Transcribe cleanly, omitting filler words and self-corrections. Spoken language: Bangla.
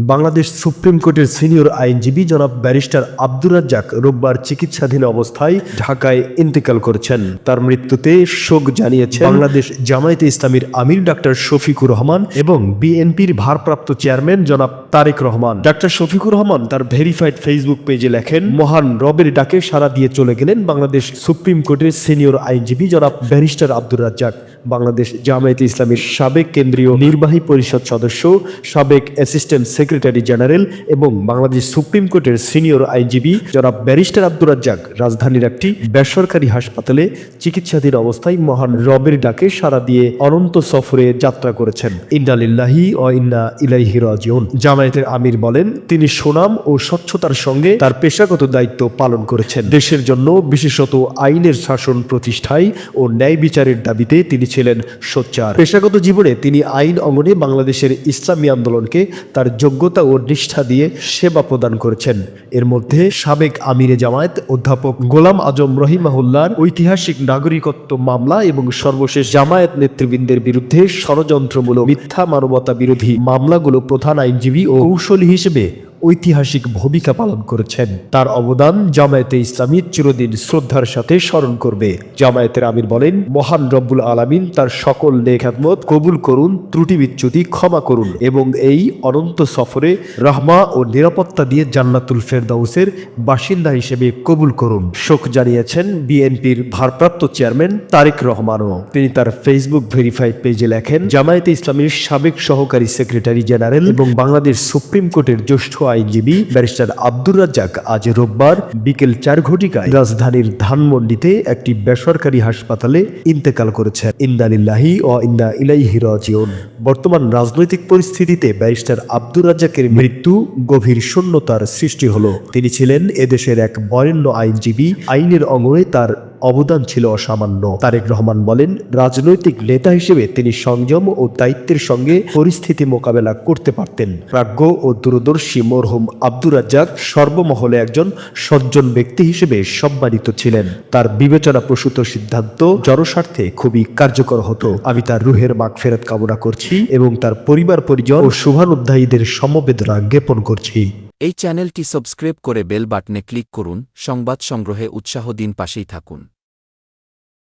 বাংলাদেশ সুপ্রিম কোর্টের সিনিয়র আইনজীবী জনাব ব্যারিস্টার আব্দুর রাজ্জাক রোববার চিকিৎসাধীন অবস্থায় ঢাকায় ইন্তেকাল করেছেন। তার মৃত্যুতে শোক জানিয়েছেন বাংলাদেশ জামায়াতে ইসলামীর আমির ডাক্তার শফিকুর রহমান এবং বিএনপির ভারপ্রাপ্ত চেয়ারম্যান জনাব তারেক রহমান। ডাক্তার শফিকুর রহমান তার ভেরিফাইড ফেসবুক পেজে লেখেন, মহান রবের ডাকে সাড়া দিয়ে চলে গেলেন বাংলাদেশ সুপ্রিম কোর্টের সিনিয়র আইনজীবী জনাব ব্যারিস্টার আব্দুর রাজ্জাক। বাংলাদেশ জামায়াতে ইসলামীর সাবেক কেন্দ্রীয় নির্বাহী পরিষদ সদস্য, সাবেক অ্যাসিস্ট্যান্ট সেক্রেটারি জেনারেল এবং বাংলাদেশ সুপ্রিম কোর্টের সিনিয়র আইনজীবী জনাব ব্যারিস্টার আব্দুর রাজ্জাক রাজধানীর একটি বেসরকারি হাসপাতালে চিকিৎসাধীন অবস্থায় মহান রবের ডাকে সাড়া দিয়ে অনন্ত সফরে যাত্রা করেছেন। ইন্না লিল্লাহি ওয়া ইন্না ইলাইহি রাজিউন। জামায়াতের আমির বলেন, তিনি সুনাম ও স্বচ্ছতার সঙ্গে তার পেশাগত দায়িত্ব পালন করেছেন। দেশের জন্য বিশেষত আইনের শাসন প্রতিষ্ঠায় ও ন্যায় বিচারের দাবিতে তিনি ছিলেন সোচ্চার। পেশাগত জীবনে তিনি আইন অঙ্গনে বাংলাদেশের ইসলামী আন্দোলনকে তার যোগ্যতা ও নিষ্ঠা দিয়ে সেবা প্রদান করেছেন। এর মধ্যে সাবেক আমিরে জামায়াত অধ্যাপক গোলাম আজম রহিমাহুল্লাহর ঐতিহাসিক নাগরিকত্ব মামলা এবং সর্বশেষ জামায়াত নেতৃবৃন্দের বিরুদ্ধে ষড়যন্ত্রমূলক মিথ্যা মানবতা বিরোধী মামলাগুলো প্রধান আইনজীবী ও কৌশলী হিসেবে ঐতিহাসিক ভূমিকা পালন করেছেন। তার অবদান জামায়াতে ইসলামী চিরদিন শ্রদ্ধার সাথে স্মরণ করবে। জামায়াতের আমির বলেন, মহান রব্বুল আলামিন তার সকল নেক খেদমত কবুল করুন, ত্রুটি বিচ্যুতি ক্ষমা করুন এবং এই অনন্ত সফরে রহমা ও নিরাপত্তা দিয়ে জান্নাতুল ফেরদাউসের বাসিন্দা হিসেবে কবুল করুন। শোক জানিয়েছেন বিএনপির ভারপ্রাপ্ত চেয়ারম্যান তারেক রহমানও। তিনি তার ফেসবুক ভেরিফাইড পেজে লেখেন, জামায়াতে ইসলামীর সাবেক সহকারী সেক্রেটারি জেনারেল এবং বাংলাদেশ সুপ্রিম কোর্টের জ্যেষ্ঠ আইনজীবী ব্যারিস্টার আব্দুর রাজ্জাক আজ রোববার বিকেল 4 ঘটিকায় রাজধানীর ধানমন্ডিতে একটি বেসরকারি হাসপাতালে ইন্তেকাল করেছেন। ইন্না লিল্লাহি ওয়া ইন্না ইলাইহি রাজিউন। বর্তমান রাজনৈতিক পরিস্থিতিতে ব্যারিস্টার আব্দুর রাজ্জাকের মৃত্যু গভীর শূন্যতার সৃষ্টি হলো। তিনি ছিলেন এদেশের এক বরেণ্য আইনজীবী। আইনের অঙ্গনে তার অবদান ছিল অসামান্য। তারেক রহমান বলেন, রাজনৈতিক নেতা হিসেবে তিনি সংযম ও দায়িত্বের সঙ্গে পরিস্থিতি মোকাবেলা করতে পারতেন। প্রাজ্ঞ ও দূরদর্শী মরহুম আব্দুর রাজ্জাক সর্বমহলে একজন সজ্জন ব্যক্তি হিসেবে সম্মানিত ছিলেন। তার বিবেচনা প্রসূত সিদ্ধান্ত জনস্বার্থে খুবই কার্যকর হতো। আমি তার রুহের মাগফিরাত কামনা করছি এবং তার পরিবার পরিজন ও শুভানুধ্যায়ীদের সমবেদনা জ্ঞাপন করছি। এই চ্যানেলটি সাবস্ক্রাইব করে বেল বাটনে ক্লিক করুন। সংবাদ সংগ্রহে উৎসাহ দিন, পাশেই থাকুন।